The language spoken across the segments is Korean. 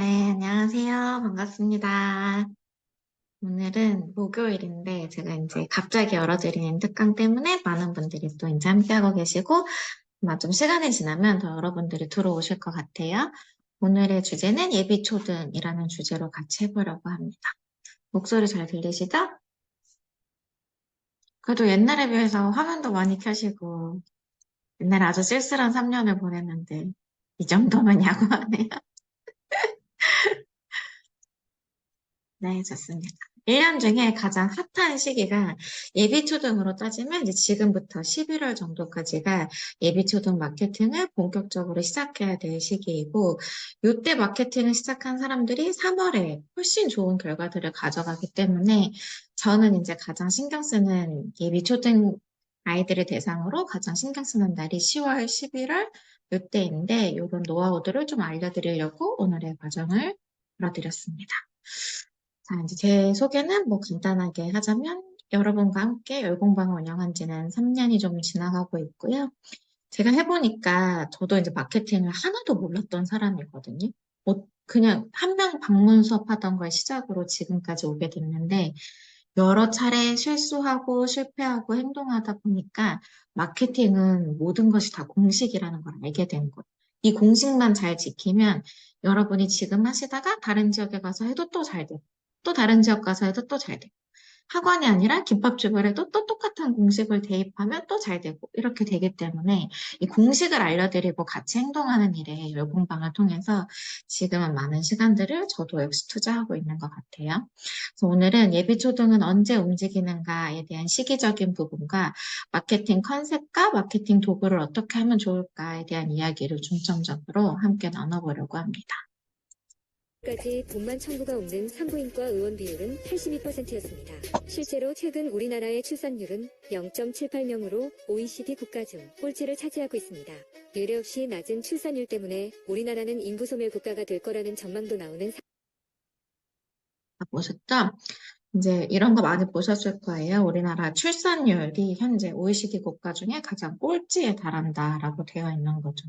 네, 안녕하세요. 반갑습니다. 오늘은 목요일인데 제가 이제 갑자기 열어드리는 특강 때문에 많은 분들이 또 이제 함께하고 계시고 아마 좀 시간이 지나면 더 여러분들이 들어오실 것 같아요. 오늘의 주제는 예비초등이라는 주제로 같이 해보려고 합니다. 목소리 잘 들리시죠? 그래도 옛날에 비해서 화면도 많이 켜시고 옛날에 아주 쓸쓸한 3년을 보냈는데 이 정도면 야구하네요. 네, 좋습니다. 1년 중에 가장 핫한 시기가 예비초등으로 따지면 이제 지금부터 11월 정도까지가 예비초등 마케팅을 본격적으로 시작해야 될 시기이고, 이때 마케팅을 시작한 사람들이 3월에 훨씬 좋은 결과들을 가져가기 때문에 저는 이제 가장 신경 쓰는 예비초등 아이들을 대상으로 가장 신경 쓰는 날이 10월, 11월 이때인데, 이런 노하우들을 좀 알려드리려고 오늘의 과정을 불러드렸습니다. 자, 이제 제 소개는 뭐 간단하게 하자면 여러분과 함께 열공방을 운영한 지는 3년이 좀 지나가고 있고요. 제가 해보니까 저도 이제 마케팅을 하나도 몰랐던 사람이거든요. 그냥 한 명 방문 수업하던 걸 시작으로 지금까지 오게 됐는데 여러 차례 실수하고 실패하고 행동하다 보니까 마케팅은 모든 것이 다 공식이라는 걸 알게 된 거예요. 이 공식만 잘 지키면 여러분이 지금 하시다가 다른 지역에 가서 해도 또 잘 되고 또 다른 지역 가서 해도 또 잘 되고 학원이 아니라 김밥집을 해도 또 똑같은 공식을 대입하면 또 잘 되고 이렇게 되기 때문에 이 공식을 알려드리고 같이 행동하는 일에 열공방을 통해서 지금은 많은 시간들을 저도 역시 투자하고 있는 것 같아요. 그래서 오늘은 예비초등은 언제 움직이는가에 대한 시기적인 부분과 마케팅 컨셉과 마케팅 도구를 어떻게 하면 좋을까에 대한 이야기를 중점적으로 함께 나눠보려고 합니다. 까지 돈만 청구가 없는 산부인과 의원 비율은 82%였습니다. 실제로 최근 우리나라의 출산율은 0.78명으로 OECD 국가 중 꼴찌를 차지하고 있습니다. 유례 없이 낮은 출산율 때문에 우리나라는 인구 소멸 국가가 될 거라는 전망도 나오는 보셨죠? 이제 이런 거 많이 보셨을 거예요. 우리나라 출산율이 현재 OECD 국가 중에 가장 꼴찌에 달한다라고 되어 있는 거죠.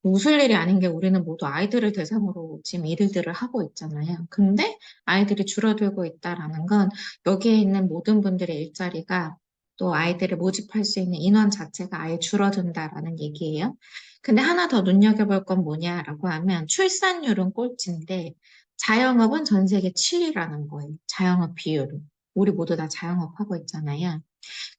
웃을 일이 아닌 게 우리는 모두 아이들을 대상으로 지금 일들을 하고 있잖아요. 근데 아이들이 줄어들고 있다라는 건 여기에 있는 모든 분들의 일자리가 또 아이들을 모집할 수 있는 인원 자체가 아예 줄어든다라는 얘기예요. 근데 하나 더 눈여겨볼 건 뭐냐라고 하면 출산율은 꼴찌인데 자영업은 전 세계 7위라는 거예요. 자영업 비율은. 우리 모두 다 자영업 하고 있잖아요.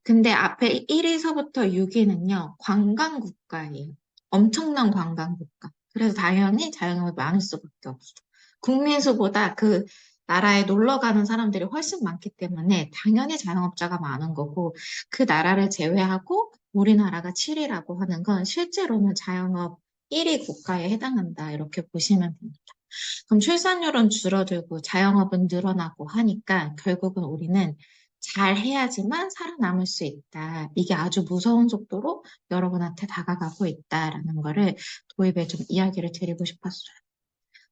근데 앞에 1위서부터 6위는요, 관광 국가예요. 엄청난 관광 국가. 그래서 당연히 자영업이 많을 수밖에 없어. 국민 수보다 그 나라에 놀러 가는 사람들이 훨씬 많기 때문에 당연히 자영업자가 많은 거고, 그 나라를 제외하고 우리나라가 7위라고 하는 건 실제로는 자영업 1위 국가에 해당한다. 이렇게 보시면 됩니다. 그럼 출산율은 줄어들고 자영업은 늘어나고 하니까 결국은 우리는 잘 해야지만 살아남을 수 있다. 이게 아주 무서운 속도로 여러분한테 다가가고 있다라는 거를 도입에 좀 이야기를 드리고 싶었어요.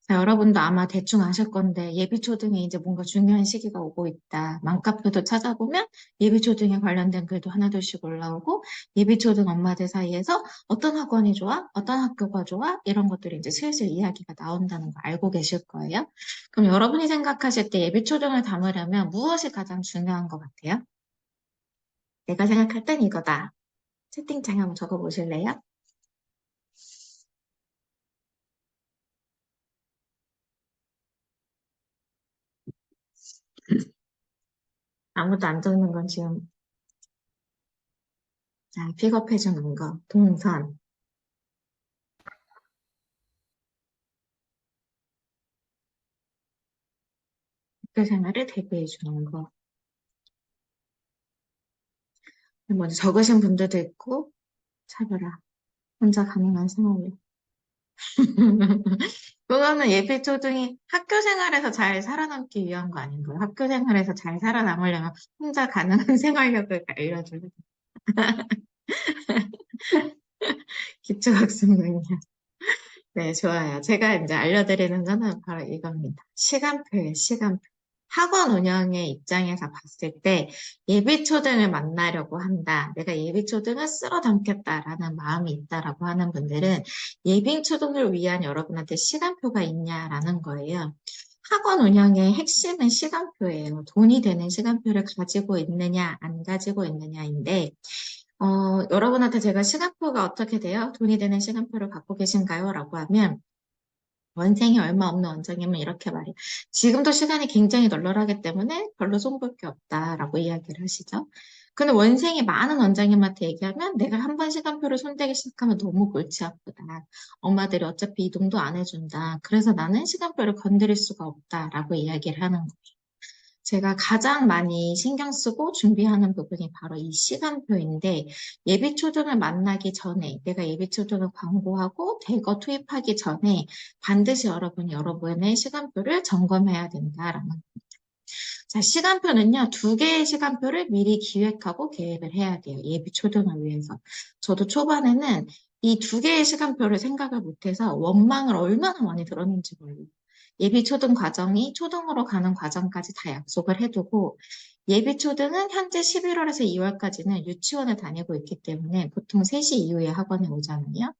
자, 여러분도 아마 대충 아실 건데 예비초등에 이제 뭔가 중요한 시기가 오고 있다. 맘카페도 찾아보면 예비초등에 관련된 글도 하나둘씩 올라오고 예비초등 엄마들 사이에서 어떤 학원이 좋아? 어떤 학교가 좋아? 이런 것들이 이제 슬슬 이야기가 나온다는 거 알고 계실 거예요. 그럼 여러분이 생각하실 때 예비초등을 담으려면 무엇이 가장 중요한 것 같아요? 내가 생각할 땐 이거다. 채팅창에 한번 적어보실래요? 아무도 안 적는 건 지금 자, 픽업해주는 거, 동선. 학교 생활을 대비해 주는 거. 먼저 적으신 분들도 있고, 차별화. 혼자 가능한 생활을. 그거는 예비 초등이 학교 생활에서 잘 살아남기 위한 거 아닌가요? 학교 생활에서 잘 살아남으려면 혼자 가능한 생활력을 알려줘요. 기초학습은요. 네, 좋아요. 제가 이제 알려드리는 거는 바로 이겁니다. 시간표예요, 시간표. 학원 운영의 입장에서 봤을 때 예비초등을 만나려고 한다. 내가 예비초등을 쓸어 담겠다라는 마음이 있다라고 하는 분들은 예비초등을 위한 여러분한테 시간표가 있냐라는 거예요. 학원 운영의 핵심은 시간표예요. 돈이 되는 시간표를 가지고 있느냐, 안 가지고 있느냐인데, 여러분한테 제가 시간표가 어떻게 돼요? 돈이 되는 시간표를 갖고 계신가요? 라고 하면, 원생이 얼마 없는 원장님은 이렇게 말해요. 지금도 시간이 굉장히 널널하기 때문에 별로 손볼 게 없다라고 이야기를 하시죠. 근데 원생이 많은 원장님한테 얘기하면 내가 한 번 시간표를 손대기 시작하면 너무 골치 아프다. 엄마들이 어차피 이동도 안 해준다. 그래서 나는 시간표를 건드릴 수가 없다라고 이야기를 하는 거예요. 제가 가장 많이 신경 쓰고 준비하는 부분이 바로 이 시간표인데, 예비초등을 만나기 전에, 내가 예비초등을 광고하고 대거 투입하기 전에 반드시 여러분이 여러분의 시간표를 점검해야 된다라는. 자, 시간표는요, 두 개의 시간표를 미리 기획하고 계획을 해야 돼요. 예비초등을 위해서. 저도 초반에는 이 두 개의 시간표를 생각을 못해서 원망을 얼마나 많이 들었는지 몰라요. 예비초등 과정이 초등으로 가는 과정까지 다 약속을 해두고, 예비초등은 현재 11월에서 2월까지는 유치원을 다니고 있기 때문에 보통 3시 이후에 학원에 오잖아요.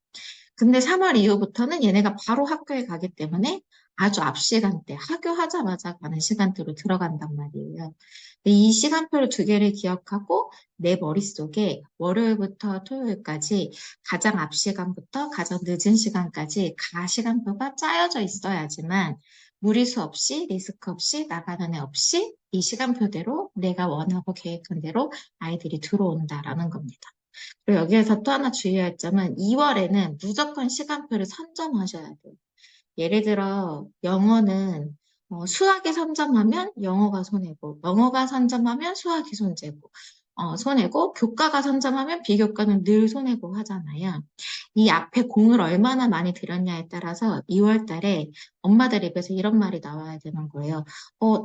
근데 3월 이후부터는 얘네가 바로 학교에 가기 때문에 아주 앞 시간대, 하교하자마자 가는 시간대로 들어간단 말이에요. 근데 이 시간표를 두 개를 기억하고 내 머릿속에 월요일부터 토요일까지 가장 앞 시간부터 가장 늦은 시간까지 가 시간표가 짜여져 있어야지만 무리수 없이 리스크 없이 나가는 애 없이 이 시간표대로 내가 원하고 계획한 대로 아이들이 들어온다라는 겁니다. 그리고 여기에서 또 하나 주의할 점은 2월에는 무조건 시간표를 선점하셔야 돼요. 예를 들어 영어는 수학이 선점하면 영어가 손해고, 영어가 선점하면 수학이 손재고, 손해고, 교과가 선점하면 비교과는 늘 손해고 하잖아요. 이 앞에 공을 얼마나 많이 들였냐에 따라서 2월 달에 엄마들 입에서 이런 말이 나와야 되는 거예요.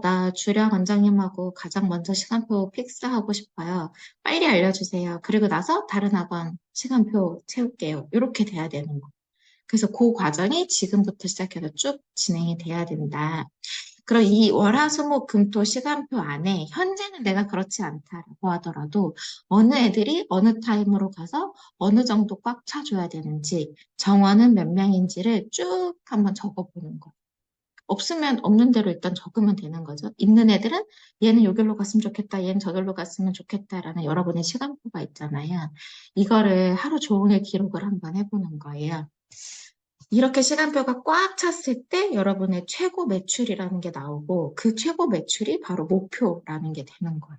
나 주량 원장님하고 가장 먼저 시간표 픽스하고 싶어요. 빨리 알려주세요. 그리고 나서 다른 학원 시간표 채울게요. 이렇게 돼야 되는 거예요. 그래서 그 과정이 지금부터 시작해서 쭉 진행이 돼야 된다. 그럼 이 월화수목금토 시간표 안에 현재는 내가 그렇지 않다라고 하더라도 어느 애들이 어느 타임으로 가서 어느 정도 꽉 차줘야 되는지 정원은 몇 명인지를 쭉 한번 적어보는 거. 없으면 없는 대로 일단 적으면 되는 거죠. 있는 애들은 얘는 여기로 갔으면 좋겠다, 얘는 저기로 갔으면 좋겠다라는 여러분의 시간표가 있잖아요. 이거를 하루 종일 기록을 한번 해보는 거예요. 이렇게 시간표가 꽉 찼을 때 여러분의 최고 매출이라는 게 나오고 그 최고 매출이 바로 목표라는 게 되는 거예요.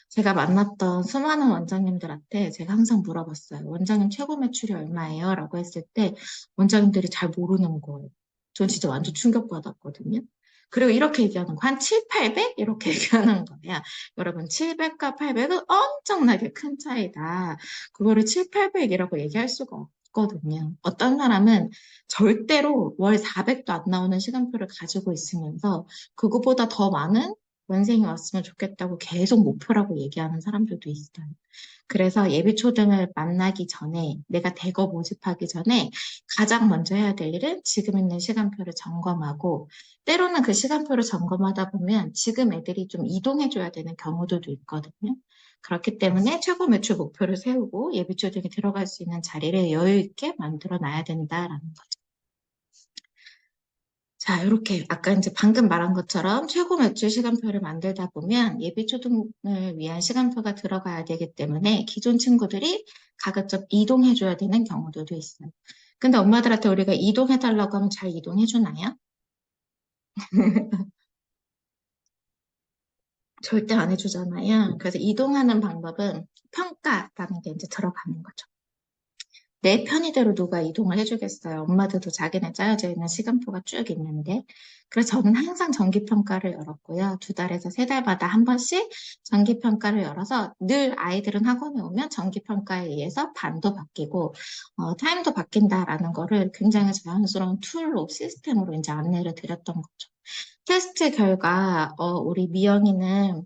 제가 만났던 수많은 원장님들한테 제가 항상 물어봤어요. 원장님 최고 매출이 얼마예요? 라고 했을 때 원장님들이 잘 모르는 거예요. 전 진짜 완전 충격받았거든요. 그리고 이렇게 얘기하는 거, 한 7, 800? 이렇게 얘기하는 거야. 여러분, 700과 800은 엄청나게 큰 차이다. 그거를 7, 800이라고 얘기할 수가 없거든요. 어떤 사람은 절대로 월 400도 안 나오는 시간표를 가지고 있으면서 그거보다 더 많은 원생이 왔으면 좋겠다고 계속 목표라고 얘기하는 사람들도 있어요. 그래서 예비초등을 만나기 전에, 내가 대거 모집하기 전에 가장 먼저 해야 될 일은 지금 있는 시간표를 점검하고, 때로는 그 시간표를 점검하다 보면 지금 애들이 좀 이동해줘야 되는 경우들도 있거든요. 그렇기 때문에 최고 매출 목표를 세우고 예비초등에 들어갈 수 있는 자리를 여유 있게 만들어 놔야 된다라는 거죠. 자, 이렇게 아까 이제 방금 말한 것처럼 최고 매출 시간표를 만들다 보면 예비 초등을 위한 시간표가 들어가야 되기 때문에 기존 친구들이 가급적 이동해줘야 되는 경우들도 있어요. 근데 엄마들한테 우리가 이동해달라고 하면 잘 이동해주나요? 절대 안 해주잖아요. 그래서 이동하는 방법은 평가라는 게 이제 들어가는 거죠. 내 편의대로 누가 이동을 해주겠어요. 엄마들도 자기네 짜여져 있는 시간표가 쭉 있는데. 그래서 저는 항상 정기평가를 열었고요. 2달에서 3달마다 한 번씩 정기평가를 열어서 늘 아이들은 학원에 오면 정기평가에 의해서 반도 바뀌고, 타임도 바뀐다라는 거를 굉장히 자연스러운 툴로, 시스템으로 이제 안내를 드렸던 거죠. 테스트 결과, 우리 미영이는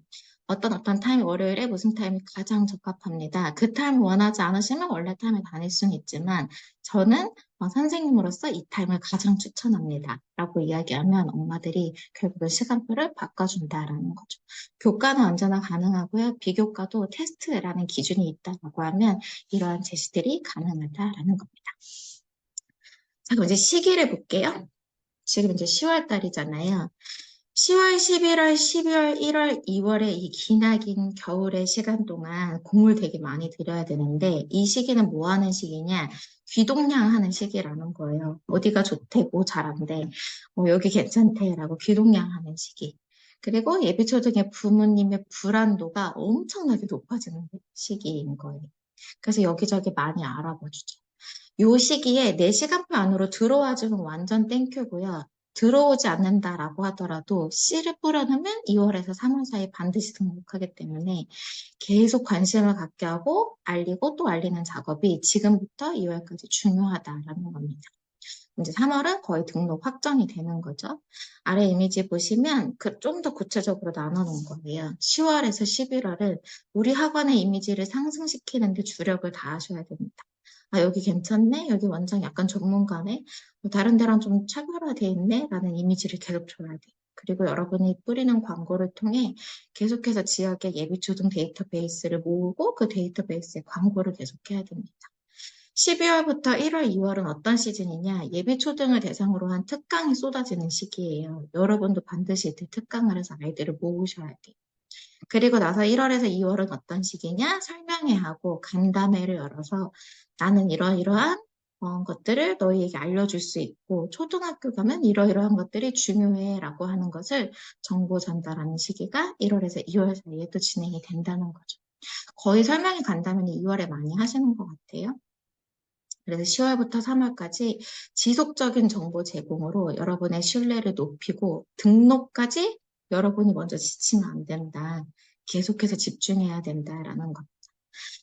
어떤 타임이 월요일에 무슨 타임이 가장 적합합니다. 그 타임 원하지 않으시면 원래 타임에 다닐 수는 있지만 저는 선생님으로서 이 타임을 가장 추천합니다. 라고 이야기하면 엄마들이 결국은 시간표를 바꿔준다라는 거죠. 교과는 언제나 가능하고요. 비교과도 테스트라는 기준이 있다라고 하면 이러한 제시들이 가능하다라는 겁니다. 자, 그럼 이제 시기를 볼게요. 지금 이제 10월 달이잖아요. 10월, 11월, 12월, 1월, 2월의 이 기나긴 겨울의 시간 동안 공을 되게 많이 들여야 되는데 이 시기는 뭐 하는 시기냐? 귀동냥하는 시기라는 거예요. 어디가 좋대, 뭐 잘한대, 여기 괜찮대라고 귀동냥하는 시기. 그리고 예비초등의 부모님의 불안도가 엄청나게 높아지는 시기인 거예요. 그래서 여기저기 많이 알아봐 주죠. 요 시기에 4시간표 안으로 들어와주면 완전 땡큐고요. 들어오지 않는다라고 하더라도 씨를 뿌려놓으면 2월에서 3월 사이에 반드시 등록하기 때문에 계속 관심을 갖게 하고 알리고 또 알리는 작업이 지금부터 2월까지 중요하다라는 겁니다. 이제 3월은 거의 등록 확정이 되는 거죠. 아래 이미지 보시면 좀 더 구체적으로 나눠 놓은 거예요. 10월에서 11월은 우리 학원의 이미지를 상승시키는 데 주력을 다하셔야 됩니다. 아, 여기 괜찮네? 여기 원장 약간 전문가네? 다른 데랑 좀 차별화돼 있네? 라는 이미지를 계속 줘야 돼. 그리고 여러분이 뿌리는 광고를 통해 계속해서 지역의 예비초등 데이터베이스를 모으고 그 데이터베이스에 광고를 계속해야 됩니다. 12월부터 1월, 2월은 어떤 시즌이냐? 예비초등을 대상으로 한 특강이 쏟아지는 시기예요. 여러분도 반드시 이때 특강을 해서 아이들을 모으셔야 돼요. 그리고 나서 1월에서 2월은 어떤 시기냐? 설명회하고 간담회를 열어서 나는 이러이러한 것들을 너희에게 알려줄 수 있고 초등학교 가면 이러이러한 것들이 중요해라고 하는 것을 정보 전달하는 시기가 1월에서 2월 사이에 또 진행이 된다는 거죠. 거의 설명회 간담회는 2월에 많이 하시는 것 같아요. 그래서 10월부터 3월까지 지속적인 정보 제공으로 여러분의 신뢰를 높이고 등록까지 여러분이 먼저 지치면 안 된다. 계속해서 집중해야 된다라는 것.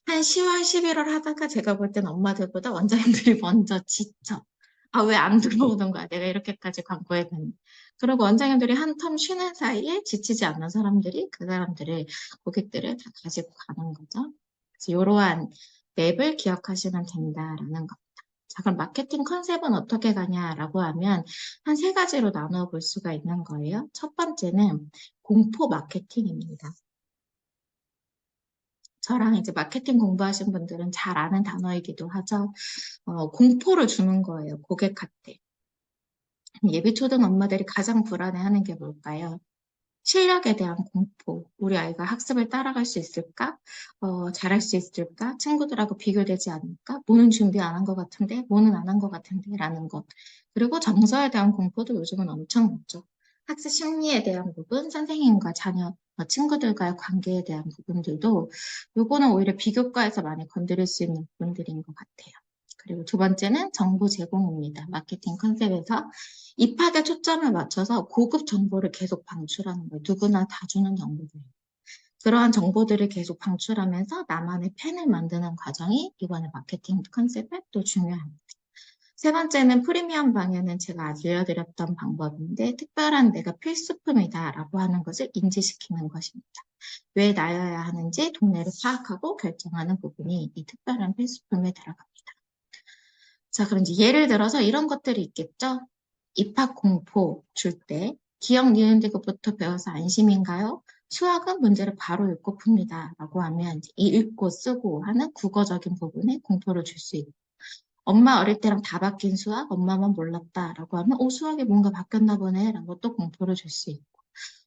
한 10월, 11월 하다가 제가 볼 땐 엄마들보다 원장님들이 먼저 지쳐. 아, 왜 안 들어오는 거야? 내가 이렇게까지 광고해봤는데. 그리고 원장님들이 한 텀 쉬는 사이에 지치지 않는 사람들이 그 사람들을, 고객들을 다 가지고 가는 거죠. 그래서 이러한 맵을 기억하시면 된다라는 거. 자, 그럼 마케팅 컨셉은 어떻게 가냐라고 하면 한 3가지로 나눠 볼 수가 있는 거예요. 첫 번째는 공포 마케팅입니다. 저랑 이제 마케팅 공부하신 분들은 잘 아는 단어이기도 하죠. 공포를 주는 거예요, 고객한테. 예비초등 엄마들이 가장 불안해하는 게 뭘까요? 실력에 대한 공포. 우리 아이가 학습을 따라갈 수 있을까? 잘할 수 있을까? 친구들하고 비교되지 않을까? 뭐는 준비 안 한 것 같은데? 뭐는 안 한 것 같은데? 라는 것. 그리고 정서에 대한 공포도 요즘은 엄청 높죠. 학습 심리에 대한 부분, 선생님과 자녀, 친구들과의 관계에 대한 부분들도 요거는 오히려 비교과에서 많이 건드릴 수 있는 부분들인 것 같아요. 그리고 두 번째는 정보 제공입니다. 마케팅 컨셉에서 입학에 초점을 맞춰서 고급 정보를 계속 방출하는 거예요. 누구나 다 주는 정보들. 그러한 정보들을 계속 방출하면서 나만의 펜을 만드는 과정이 이번에 마케팅 컨셉의 또 중요합니다. 세 번째는 프리미엄 방에는 제가 알려드렸던 방법인데 특별한 내가 필수품이다라고 하는 것을 인지시키는 것입니다. 왜 나여야 하는지 동네를 파악하고 결정하는 부분이 이 특별한 필수품에 들어갑니다. 자, 그럼 이제 예를 들어서 이런 것들이 있겠죠? 입학 공포 줄 때 기억 니은 디귿부터 배워서 안심인가요? 수학은 문제를 바로 읽고 풉니다. 라고 하면 이제 이 읽고 쓰고 하는 국어적인 부분에 공포를 줄 수 있고 엄마 어릴 때랑 다 바뀐 수학, 엄마만 몰랐다. 라고 하면 수학이 뭔가 바뀌었나 보네. 라고 또 공포를 줄 수 있고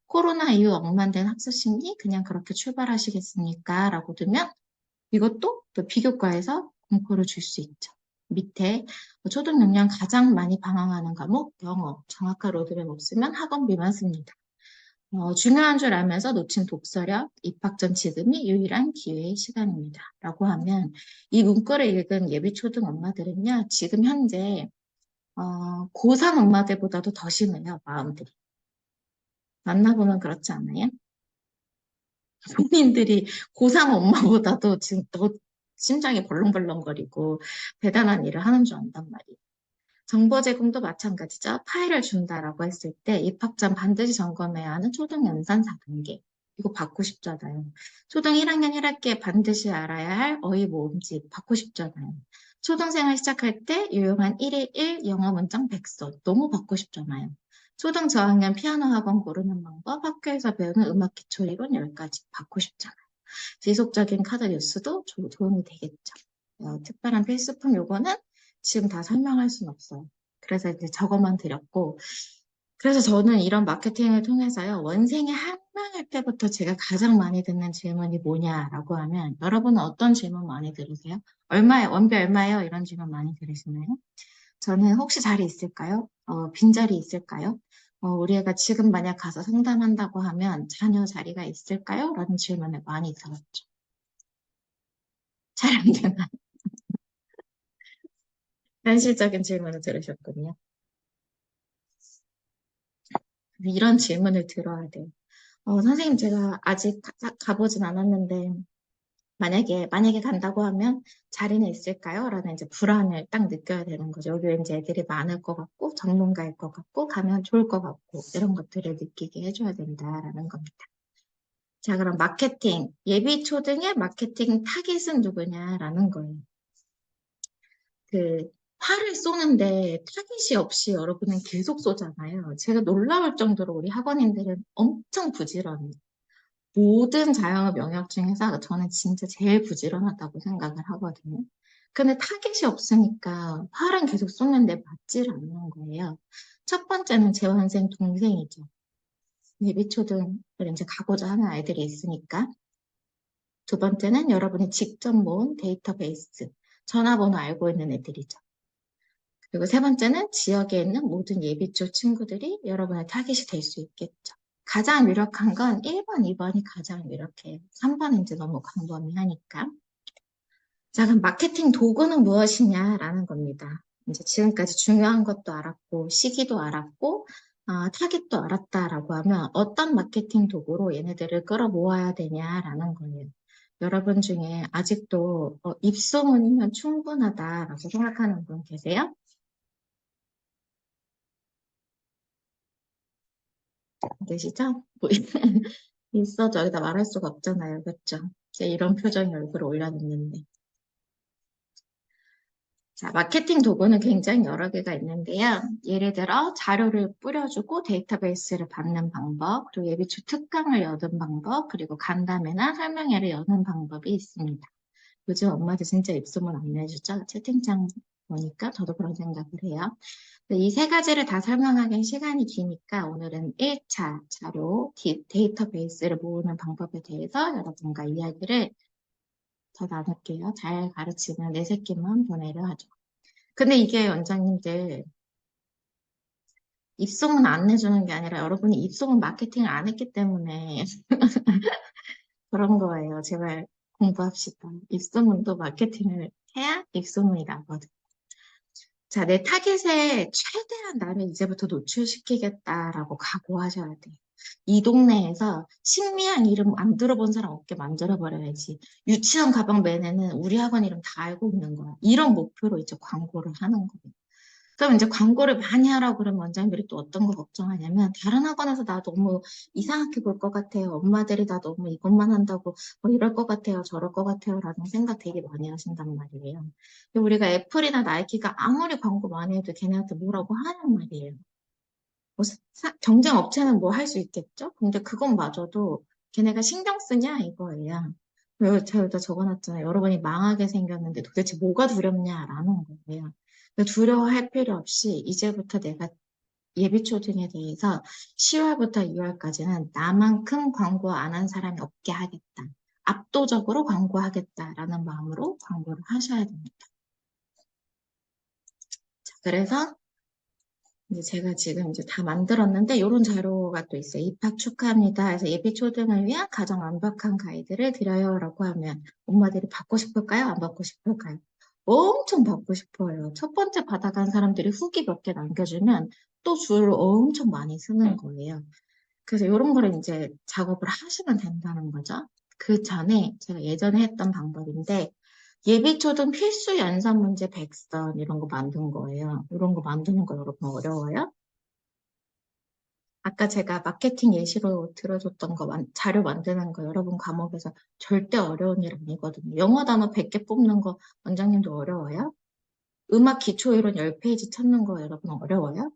코로나 이후 억만된 학습 심리 그냥 그렇게 출발하시겠습니까? 라고 두면 이것도 또 비교과에서 공포를 줄 수 있죠. 밑에 초등 6년 가장 많이 방황하는 과목 영어 정확한 로드맵 없으면 학원비 많습니다. 중요한 줄 알면서 놓친 독서력 입학 전 지금이 유일한 기회의 시간입니다. 라고 하면 이 문구를 읽은 예비 초등 엄마들은요 지금 현재 고3 엄마들보다도 더 심해요 마음들이. 만나보면 그렇지 않아요? 본인들이 고3 엄마보다도 지금 더 심장이 벌렁벌렁거리고 대단한 일을 하는 줄 안단 말이에요. 정보 제공도 마찬가지죠. 파일을 준다라고 했을 때 입학 전 반드시 점검해야 하는 초등 연산 4단계. 이거 받고 싶잖아요. 초등 1학년 1학기에 반드시 알아야 할 어휘 모음집 받고 싶잖아요. 초등생활 시작할 때 유용한 1일 1 영어 문장 100선 너무 받고 싶잖아요. 초등 저학년 피아노 학원 고르는 방법, 학교에서 배우는 음악 기초 이론 10가지 받고 싶잖아요. 지속적인 카드 뉴스도 도움이 되겠죠. 특별한 필수품 요거는 지금 다 설명할 순 없어요. 그래서 이제 저것만 드렸고, 그래서 저는 이런 마케팅을 통해서요, 원생이 한명할 때부터 제가 가장 많이 듣는 질문이 뭐냐라고 하면, 여러분은 어떤 질문 많이 들으세요? 얼마에, 원비 얼마예요? 이런 질문 많이 들으시나요? 저는 혹시 자리 있을까요? 빈자리 있을까요? 우리 애가 지금 만약 가서 상담한다고 하면 자녀 자리가 있을까요? 라는 질문을 많이 들었죠. 잘 안 되나? 현실적인 질문을 들으셨군요. 이런 질문을 들어야 돼요. 선생님, 제가 아직 가보진 않았는데, 만약에 간다고 하면 자리는 있을까요? 라는 이제 불안을 딱 느껴야 되는 거죠. 여기 이제 애들이 많을 것 같고, 전문가일 것 같고, 가면 좋을 것 같고, 이런 것들을 느끼게 해줘야 된다라는 겁니다. 자, 그럼 마케팅. 예비 초등의 마케팅 타깃은 누구냐라는 거예요. 그, 활을 쏘는데 타깃이 없이 여러분은 계속 쏘잖아요. 제가 놀라울 정도로 우리 학원인들은 엄청 부지런해요. 모든 자영업 영역 중에서 저는 진짜 제일 부지런하다고 생각을 하거든요. 근데 타겟이 없으니까 활은 계속 쏘는데 맞질 않는 거예요. 첫 번째는 재환생 동생이죠. 예비초등을 이제 가고자 하는 아이들이 있으니까. 두 번째는 여러분이 직접 모은 데이터베이스, 전화번호 알고 있는 애들이죠. 그리고 세 번째는 지역에 있는 모든 예비초 친구들이 여러분의 타겟이 될 수 있겠죠. 가장 유력한 건 1번, 2번이 가장 유력해요. 3번은 이제 너무 광범위하니까. 자, 그럼 마케팅 도구는 무엇이냐라는 겁니다. 이제 지금까지 중요한 것도 알았고, 시기도 알았고, 타깃도 알았다라고 하면 어떤 마케팅 도구로 얘네들을 끌어모아야 되냐라는 거예요. 여러분 중에 아직도 입소문이면 충분하다라고 생각하는 분 계세요? 계시죠? 뭐 있어도 여기다 말할 수가 없잖아요. 그렇죠? 이제 이런 표정이 얼굴에 올려놓는데. 자, 마케팅 도구는 굉장히 여러 개가 있는데요. 예를 들어 자료를 뿌려주고 데이터베이스를 받는 방법, 그리고 예비추 특강을 여는 방법, 그리고 간담회나 설명회를 여는 방법이 있습니다. 요즘 엄마들 진짜 입소문 안 내주죠? 채팅창 보니까 저도 그런 생각을 해요. 이 세 가지를 다 설명하기엔 시간이 기니까 오늘은 1차 자료 데이터베이스를 모으는 방법에 대해서 여러분과 이야기를 더 나눌게요. 잘 가르치면 내 새끼만 보내려 하죠. 근데 이게 원장님들 입소문 안 내주는 게 아니라 여러분이 입소문 마케팅을 안 했기 때문에 그런 거예요. 제발 공부합시다. 입소문도 마케팅을 해야 입소문이 나거든. 자, 내 타겟에 최대한 나를 이제부터 노출시키겠다라고 각오하셔야 돼요. 이 동네에서 신미한 이름 안 들어본 사람 없게 만들어버려야지. 유치원 가방 매내는 우리 학원 이름 다 알고 있는 거야. 이런 목표로 이제 광고를 하는 거예요. 그럼 이제 광고를 많이 하라고 그러면 원장님들이 또 어떤 거 걱정하냐면 다른 학원에서 나 너무 이상하게 볼 것 같아요. 엄마들이 나 너무 이것만 한다고 뭐 이럴 것 같아요. 저럴 것 같아요. 라는 생각 되게 많이 하신단 말이에요. 근데 우리가 애플이나 나이키가 아무리 광고 많이 해도 걔네한테 뭐라고 하는 말이에요. 뭐 경쟁 업체는 뭐 할 수 있겠죠? 근데 그건 마저도 걔네가 신경 쓰냐 이거예요. 제가 여기다 적어놨잖아요. 여러분이 망하게 생겼는데 도대체 뭐가 두렵냐라는 거예요. 근데 두려워할 필요 없이 이제부터 내가 예비초등에 대해서 10월부터 2월까지는 나만큼 광고 안 한 사람이 없게 하겠다. 압도적으로 광고하겠다라는 마음으로 광고를 하셔야 됩니다. 자, 그래서 이제 제가 지금 이제 다 만들었는데 이런 자료가 또 있어요. 입학 축하합니다. 그래서 예비 초등을 위한 가장 완벽한 가이드를 드려요라고 하면 엄마들이 받고 싶을까요? 안 받고 싶을까요? 엄청 받고 싶어요. 첫 번째 받아간 사람들이 후기 몇 개 남겨주면 또 줄을 엄청 많이 쓰는 거예요. 그래서 이런 거를 이제 작업을 하시면 된다는 거죠. 그 전에 제가 예전에 했던 방법인데 예비초등 필수 연산 문제 100선 이런 거 만든 거예요. 이런 거 만드는 거 여러분 어려워요? 아까 제가 마케팅 예시로 들어줬던 거, 자료 만드는 거 여러분 과목에서 절대 어려운 일 아니거든요. 영어 단어 100개 뽑는 거 원장님도 어려워요? 음악 기초 이론 10페이지 찾는 거 여러분 어려워요?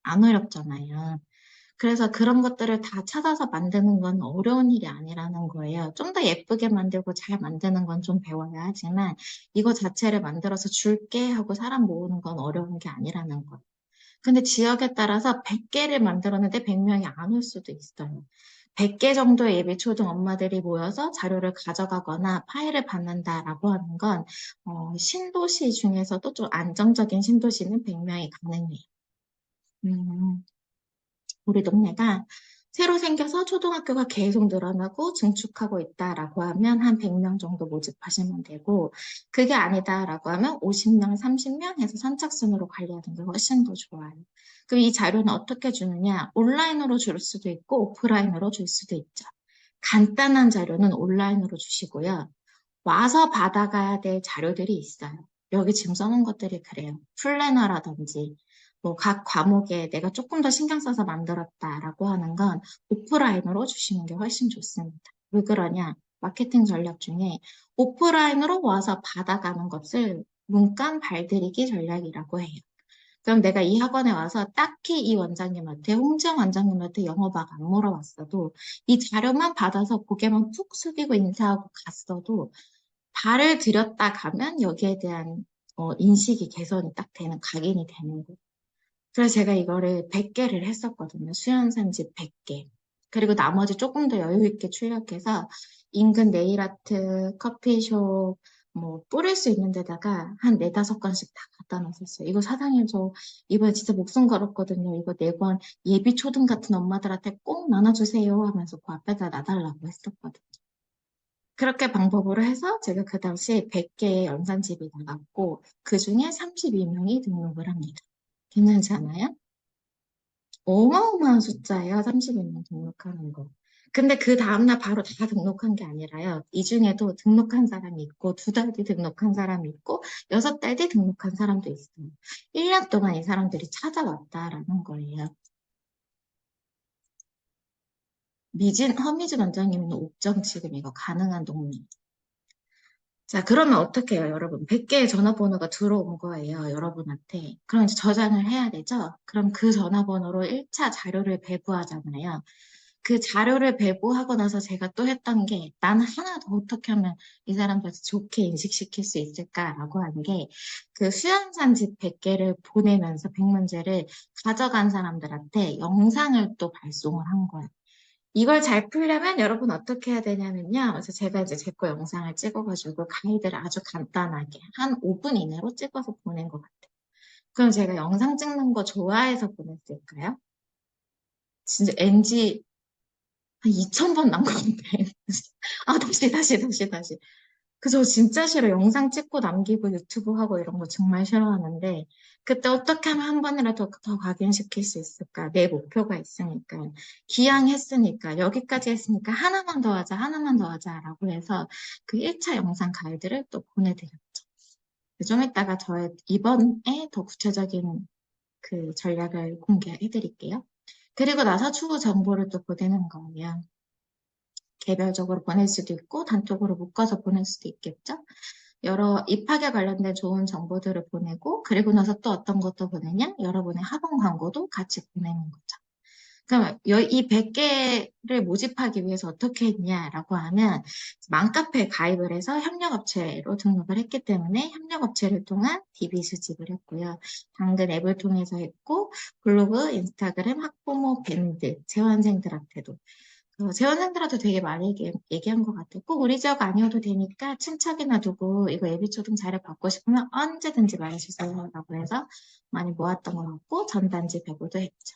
안 어렵잖아요. 그래서 그런 것들을 다 찾아서 만드는 건 어려운 일이 아니라는 거예요. 좀 더 예쁘게 만들고 잘 만드는 건 좀 배워야 하지만 이거 자체를 만들어서 줄게 하고 사람 모으는 건 어려운 게 아니라는 거예요. 근데 지역에 따라서 100개를 만들었는데 100명이 안 올 수도 있어요. 100개 정도의 예비 초등 엄마들이 모여서 자료를 가져가거나 파일을 받는다라고 하는 건 신도시 중에서도 좀 안정적인 신도시는 100명이 가능해요. 음, 우리 동네가 새로 생겨서 초등학교가 계속 늘어나고 증축하고 있다라고 하면 한 100명 정도 모집하시면 되고, 그게 아니다라고 하면 50명, 30명 해서 선착순으로 관리하는 게 훨씬 더 좋아요. 그럼 이 자료는 어떻게 주느냐? 온라인으로 줄 수도 있고 오프라인으로 줄 수도 있죠. 간단한 자료는 온라인으로 주시고요. 와서 받아가야 될 자료들이 있어요. 여기 지금 써놓은 것들이 그래요. 플래너라든지 뭐 각 과목에 내가 조금 더 신경 써서 만들었다라고 하는 건 오프라인으로 주시는 게 훨씬 좋습니다. 왜 그러냐? 마케팅 전략 중에 오프라인으로 와서 받아가는 것을 문간 발들이기 전략이라고 해요. 그럼 내가 이 학원에 와서 딱히 이 원장님한테, 홍지영 원장님한테 영어 막 안 물어봤어도 이 자료만 받아서 고개만 푹 숙이고 인사하고 갔어도 발을 들였다 가면 여기에 대한 인식이 개선이 딱 되는, 각인이 되는 거예요. 그래서 제가 이거를 100개를 했었거든요. 수연산지 100개. 그리고 나머지 조금 더 여유 있게 출력해서 인근 네일아트, 커피숍, 뭐 뿌릴 수 있는 데다가 한 네다섯 건씩 다 갖다 놨었어요. 이거 사장님 저 이번에 진짜 목숨 걸었거든요. 이거 네 권 예비 초등 같은 엄마들한테 꼭 나눠주세요 하면서 그 앞에다 놔달라고 했었거든요. 그렇게 방법으로 해서 제가 그 당시 100개의 연산집이 나갔고 그중에 32명이 등록을 합니다. 괜찮지 않아요? 어마어마한 숫자예요. 32명 등록하는 거. 근데 그 다음날 바로 다 등록한 게 아니라요. 이 중에도 등록한 사람이 있고, 2달 뒤 등록한 사람이 있고, 6달 뒤 등록한 사람도 있어요. 1년 동안 이 사람들이 찾아왔다라는 거예요. 허미진 원장님은 옥정 지금 이거 가능한 동네. 자, 그러면 어떻게 해요, 여러분? 100개의 전화번호가 들어온 거예요, 여러분한테. 그럼 이제 저장을 해야 되죠? 그럼 그 전화번호로 1차 자료를 배부하잖아요. 그 자료를 배부하고 나서 제가 또 했던 게 나는 하나 더 어떻게 하면 이 사람들한테 좋게 인식시킬 수 있을까라고 하는 게 그 수연산집 100개를 보내면서 100문제를 가져간 사람들한테 영상을 또 발송을 한 거예요. 이걸 잘 풀려면 여러분 어떻게 해야 되냐면요. 그래서 제가 이제 제 거 영상을 찍어가지고 가이드를 아주 간단하게 한 5분 이내로 찍어서 보낸 것 같아요. 그럼 제가 영상 찍는 거 좋아해서 보냈을까요? 진짜 NG 한 2,000번 난 것 같아. 아, 다시. 그저 진짜 싫어. 영상 찍고 남기고 유튜브 하고 이런 거 정말 싫어하는데, 그때 어떻게 하면 한 번이라도 더 각인시킬 수 있을까? 내 목표가 있으니까. 기양했으니까, 여기까지 했으니까 하나만 더 하자라고 해서 그 1차 영상 가이드를 또 보내드렸죠. 좀 이따가 저의 이번에 더 구체적인 그 전략을 공개해드릴게요. 그리고 나서 추후 정보를 또 보내는 거예요. 개별적으로 보낼 수도 있고 단톡으로 묶어서 보낼 수도 있겠죠. 여러 입학에 관련된 좋은 정보들을 보내고 그리고 나서 또 어떤 것도 보내냐? 여러분의 학원 광고도 같이 보내는 거죠. 그럼 이 100개를 모집하기 위해서 어떻게 했냐라고 하면 맘카페에 가입을 해서 협력업체로 등록을 했기 때문에 협력업체를 통한 DB 수집을 했고요. 당근 앱을 통해서 했고 블로그, 인스타그램, 학부모, 밴드, 재환생들한테도 재원생들한테 되게 많이 얘기한 것 같아요. 꼭 우리 지역 아니어도 되니까 친척이나 두고 이거 예비초등 자료 받고 싶으면 언제든지 말해주세요. 라고 해서 많이 모았던 것 같고 전단지 배부도 했죠.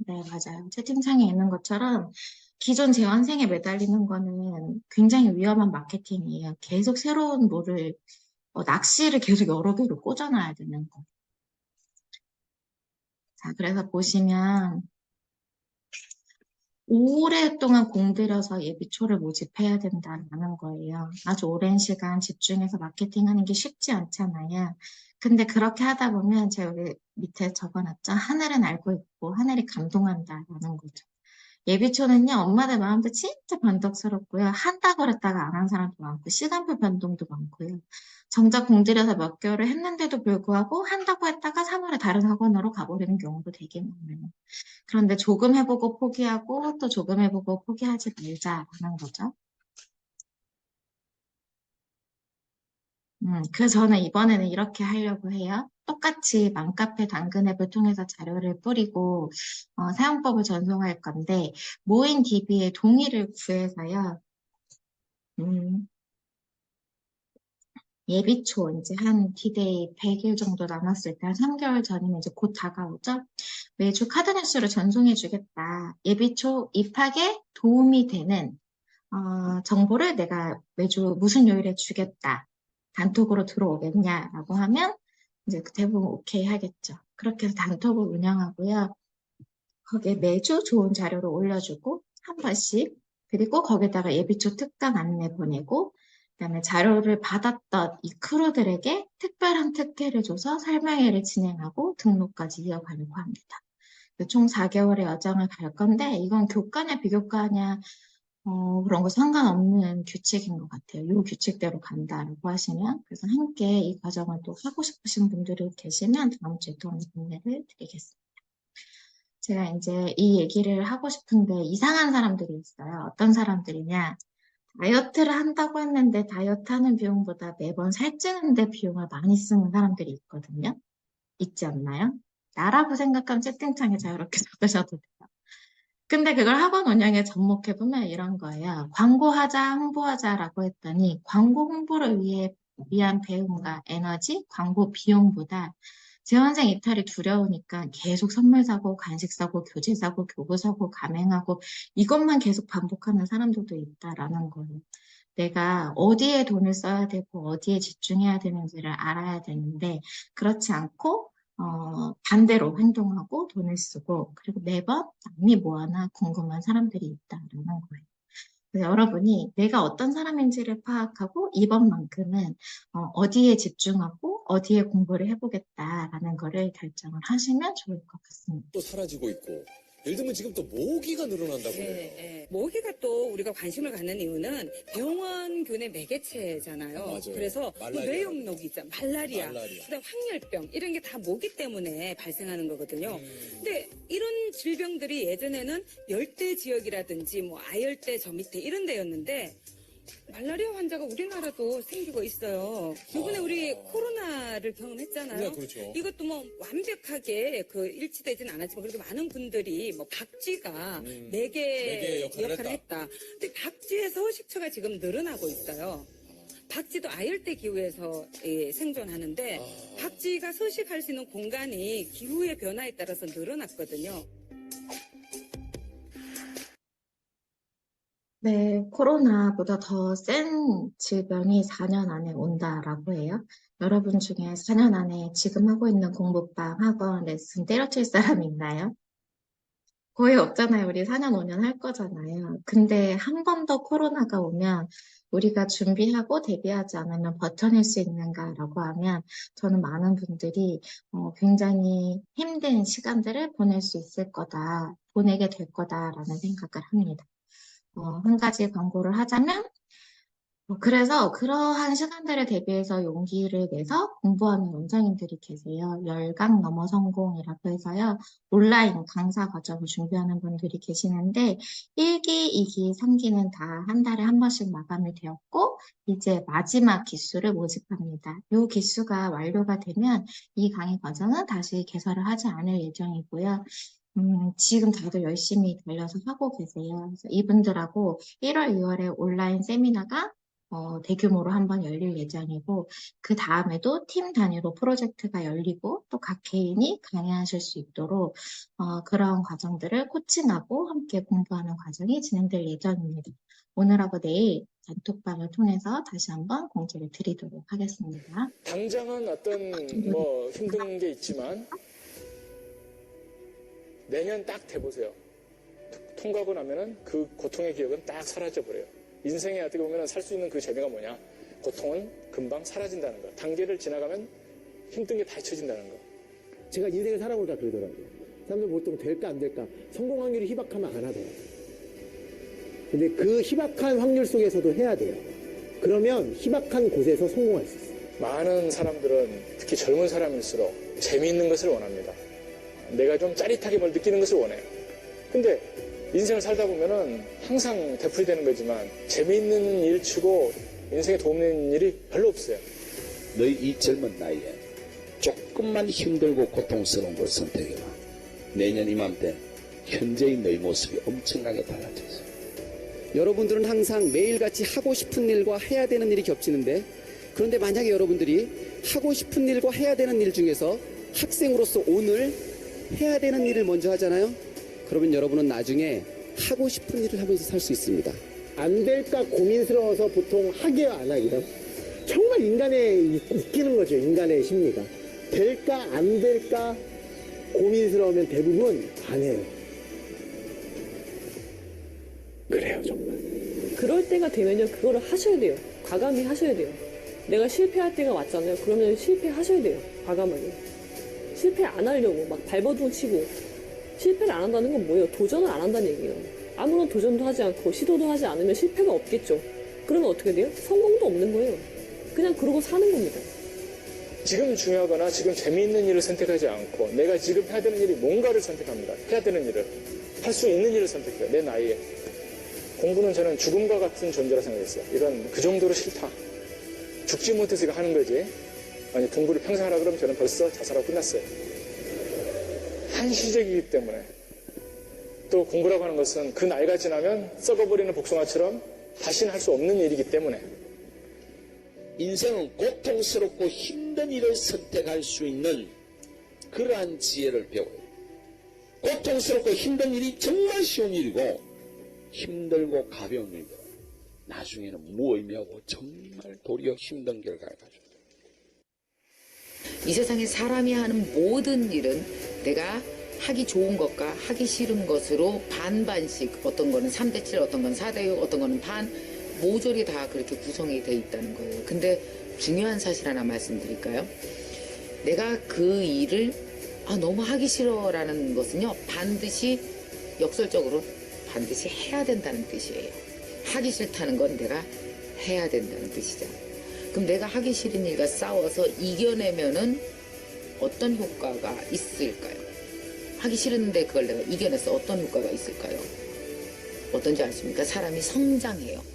네, 맞아요. 채팅창에 있는 것처럼 기존 재원생에 매달리는 거는 굉장히 위험한 마케팅이에요. 계속 새로운 뭐를, 낚시를 계속 여러 개로 꽂아놔야 되는 거. 자, 그래서 보시면 오랫동안 공들여서 예비초를 모집해야 된다는 거예요. 아주 오랜 시간 집중해서 마케팅하는 게 쉽지 않잖아요. 근데 그렇게 하다 보면 제가 밑에 적어놨죠. 하늘은 알고 있고 하늘이 감동한다라는 거죠. 예비초는요, 엄마들 마음도 진짜 변덕스럽고요. 한다고 그랬다가 안 한 사람도 많고, 시간표 변동도 많고요. 정작 공들여서 몇 개월을 했는데도 불구하고 한다고 했다가 3월에 다른 학원으로 가버리는 경우도 되게 많아요. 그런데 조금 해보고 포기하고 또 조금 해보고 포기하지 말자라는 거죠. 그래서 저는 이번에는 이렇게 하려고 해요. 똑같이 맘카페 당근 앱을 통해서 자료를 뿌리고 사용법을 전송할 건데 모인 DB의 동의를 구해서요. 음, 예비초 이제 한 디데이 100일 정도 남았을 때 한 3개월 전이면 이제 곧 다가오죠. 매주 카드 뉴스를 전송해 주겠다. 예비초 입학에 도움이 되는 정보를 내가 매주 무슨 요일에 주겠다. 단톡으로 들어오겠냐라고 하면 이제 그 대부분 오케이 하겠죠. 그렇게 해서 단톡을 운영하고요. 거기에 매주 좋은 자료를 올려주고 한 번씩 그리고 거기다가 예비초 특강 안내 보내고 그다음에 자료를 받았던 이 크루들에게 특별한 특혜를 줘서 설명회를 진행하고 등록까지 이어가려고 합니다. 총 4개월의 여정을 갈 건데 이건 교과냐 비교과냐 그런 거 상관없는 규칙인 것 같아요. 이 규칙대로 간다라고 하시면 그래서 함께 이 과정을 또 하고 싶으신 분들이 계시면 다음 주에 또 안내를 드리겠습니다. 제가 이제 이 얘기를 하고 싶은데 이상한 사람들이 있어요. 어떤 사람들이냐. 다이어트를 한다고 했는데 다이어트 하는 비용보다 매번 살찌는데 비용을 많이 쓰는 사람들이 있거든요. 있지 않나요? 나라고 생각하면 채팅창에 자유롭게 적으셔도 돼요. 근데 그걸 학원 운영에 접목해보면 이런 거예요. 광고하자, 홍보하자라고 했더니 광고 홍보를 위한 배움과 에너지, 광고 비용보다 재원생 이탈이 두려우니까 계속 선물 사고, 간식 사고, 교재 사고, 교구 사고, 가맹하고 이것만 계속 반복하는 사람들도 있다라는 거예요. 내가 어디에 돈을 써야 되고 어디에 집중해야 되는지를 알아야 되는데 그렇지 않고 반대로 행동하고 돈을 쓰고 그리고 매번 남이 뭐 하나 궁금한 사람들이 있다라는 거예요. 그래서 여러분이 내가 어떤 사람인지를 파악하고 이번만큼은 어디에 집중하고 어디에 공부를 해보겠다라는 거를 결정을 하시면 좋을 것 같습니다. 또 사라지고 있고 예를 들면 지금 또 모기가 늘어난다고 해요. 네. 모기가 또 우리가 관심을 갖는 이유는 병원균의 매개체잖아요. 맞아요. 그래서 뭐 말라리아. 뇌염록이 있잖아, 말라리아, 말라리아. 그다음 황열병 이런 게 다 모기 때문에 발생하는 거거든요. 근데 이런 질병들이 예전에는 열대 지역이라든지 뭐 아열대 저 밑에 이런 데였는데 말라리아 환자가 우리나라도 생기고 있어요. 이번에 우리 코로나를 경험했잖아요. 네, 그렇죠. 이것도 뭐 완벽하게 그 일치되진 않았지만 그래도 많은 분들이 뭐 박쥐가 네 개의 매개 역할을 역할을 했다. 근데 박쥐에서 식초가 지금 늘어나고 있어요. 박쥐도 아열대 기후에서 생존하는데 박쥐가 서식할 수 있는 공간이 기후의 변화에 따라서 늘어났거든요. 네, 코로나보다 더 센 질병이 4년 안에 온다라고 해요. 여러분 중에 4년 안에 지금 하고 있는 공부방, 학원, 레슨 때려칠 사람 있나요? 거의 없잖아요. 우리 4년, 5년 할 거잖아요. 근데 한 번 더 코로나가 오면 우리가 준비하고 대비하지 않으면 버텨낼 수 있는가라고 하면 저는 많은 분들이 굉장히 힘든 시간들을 보낼 수 있을 거다, 보내게 될 거다라는 생각을 합니다. 한 가지 광고를 하자면, 그래서 그러한 시간들을 대비해서 용기를 내서 공부하는 원장님들이 계세요. 열강 넘어 성공이라고 해서요. 온라인 강사 과정을 준비하는 분들이 계시는데 1기, 2기, 3기는 다 한 달에 한 번씩 마감이 되었고 이제 마지막 기수를 모집합니다. 이 기수가 완료가 되면 이 강의 과정은 다시 개설을 하지 않을 예정이고요. 지금 다들 열심히 달려서 하고 계세요. 그래서 이분들하고 1월, 2월에 온라인 세미나가 대규모로 한번 열릴 예정이고, 그 다음에도 팀 단위로 프로젝트가 열리고, 또 각 개인이 강의하실 수 있도록, 그런 과정들을 코칭하고 함께 공부하는 과정이 진행될 예정입니다. 오늘하고 내일 단톡방을 통해서 다시 한번 공지를 드리도록 하겠습니다. 당장은 어떤 뭐 힘든 게 있지만 내년 딱 돼보세요. 통과하고 나면은 그 고통의 기억은 딱 사라져 버려요. 인생에 어떻게 보면 살 수 있는 그 재미가 뭐냐? 고통은 금방 사라진다는 거. 단계를 지나가면 힘든 게 다 잊혀진다는 거. 제가 인생을 살아보다 그러더라고요. 사람들 보통 될까 안 될까, 성공 확률이 희박하면 안 하더라고요. 근데 그 희박한 확률 속에서도 해야 돼요. 그러면 희박한 곳에서 성공할 수 있어요. 많은 사람들은 특히 젊은 사람일수록 재미있는 것을 원합니다. 내가 좀 짜릿하게 뭘 느끼는 것을 원해요. 근데 인생을 살다 보면은 항상 되풀이되는 거지만 재미있는 일 치고 인생에 도움되는 일이 별로 없어요. 너희 이 젊은 나이에 조금만 힘들고 고통스러운 걸 선택해봐. 내년 이맘때 현재의 너희 모습이 엄청나게 달라져 있어. 여러분들은 항상 매일같이 하고 싶은 일과 해야 되는 일이 겹치는데, 그런데 만약에 여러분들이 하고 싶은 일과 해야 되는 일 중에서 학생으로서 오늘 해야 되는 일을 먼저 하잖아요. 그러면 여러분은 나중에 하고 싶은 일을 하면서 살 수 있습니다. 안 될까 고민스러워서 보통 하게요, 안 하게요? 정말 인간의 웃기는 거죠, 인간의 심리가. 될까 안 될까 고민스러우면 대부분 안 해요. 그래요, 정말. 그럴 때가 되면요, 그거를 하셔야 돼요. 과감히 하셔야 돼요. 내가 실패할 때가 왔잖아요. 그러면 실패하셔야 돼요. 과감하게. 실패 안 하려고 막 발버둥 치고. 실패를 안 한다는 건 뭐예요? 도전을 안 한다는 얘기예요. 아무런 도전도 하지 않고 시도도 하지 않으면 실패가 없겠죠. 그러면 어떻게 돼요? 성공도 없는 거예요. 그냥 그러고 사는 겁니다. 지금 중요하거나 지금 재미있는 일을 선택하지 않고 내가 지금 해야 되는 일이 뭔가를 선택합니다. 해야 되는 일을. 할 수 있는 일을 선택해요. 내 나이에. 공부는 저는 죽음과 같은 존재라 생각했어요. 이런 그 정도로 싫다. 죽지 못해서 이거 하는 거지. 아니 공부를 평생 하라 그러면 저는 벌써 자살하고 끝났어요. 한시적이기 때문에. 또 공부라고 하는 것은 그 나이가 지나면 썩어버리는 복숭아처럼 다시는 할 수 없는 일이기 때문에. 인생은 고통스럽고 힘든 일을 선택할 수 있는 그러한 지혜를 배워요. 고통스럽고 힘든 일이 정말 쉬운 일이고 힘들고 가벼운 일들 나중에는 무의미하고 정말 도리어 힘든 결과를 가져요. 이 세상에 사람이 하는 모든 일은 내가 하기 좋은 것과 하기 싫은 것으로 반반씩, 어떤 거는 3대7, 어떤 건 4대6, 어떤 거는 반, 모조리 다 그렇게 구성이 돼 있다는 거예요. 근데 중요한 사실 하나 말씀드릴까요? 내가 그 일을 너무 하기 싫어라는 것은요, 반드시 역설적으로 반드시 해야 된다는 뜻이에요. 하기 싫다는 건 내가 해야 된다는 뜻이죠. 그럼 내가 하기 싫은 일과 싸워서 이겨내면은 어떤 효과가 있을까요? 하기 싫은데 그걸 내가 이겨내서 어떤 효과가 있을까요? 어떤지 아십니까? 사람이 성장해요.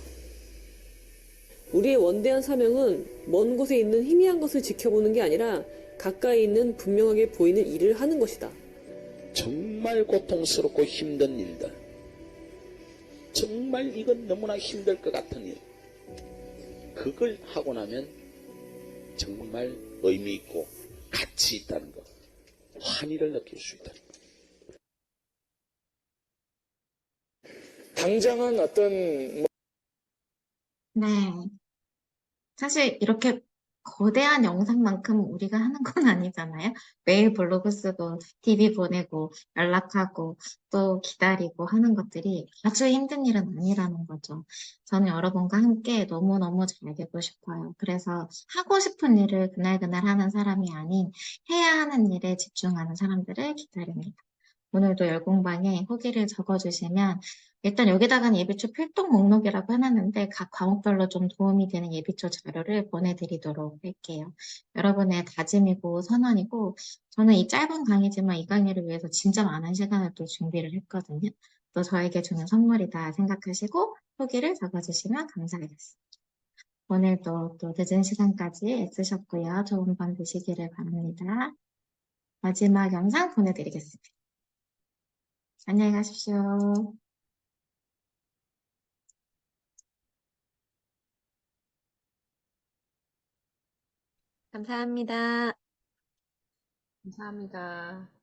우리의 원대한 사명은 먼 곳에 있는 희미한 것을 지켜보는 게 아니라 가까이 있는 분명하게 보이는 일을 하는 것이다. 정말 고통스럽고 힘든 일들, 정말 이건 너무나 힘들 것 같은 일, 그걸 하고 나면 정말 의미 있고 가치 있다는 것, 환희를 느낄 수 있다는 것. 당장은 어떤 네. 사실 이렇게 거대한 영상만큼 우리가 하는 건 아니잖아요. 매일 블로그 쓰고, TV 보내고, 연락하고, 또 기다리고 하는 것들이 아주 힘든 일은 아니라는 거죠. 저는 여러분과 함께 너무너무 잘 되고 싶어요. 그래서 하고 싶은 일을 그날그날 하는 사람이 아닌 해야 하는 일에 집중하는 사람들을 기다립니다. 오늘도 열공방에 후기를 적어주시면 일단 여기다가는 예비초 필독 목록이라고 해놨는데 각 과목별로 좀 도움이 되는 예비초 자료를 보내드리도록 할게요. 여러분의 다짐이고 선언이고 저는 이 짧은 강의지만 이 강의를 위해서 진짜 많은 시간을 또 준비를 했거든요. 또 저에게 주는 선물이다 생각하시고 후기를 적어주시면 감사하겠습니다. 오늘도 또 늦은 시간까지 애쓰셨고요. 좋은 밤 되시기를 바랍니다. 마지막 영상 보내드리겠습니다. 안녕히 가십시오. 감사합니다. 감사합니다.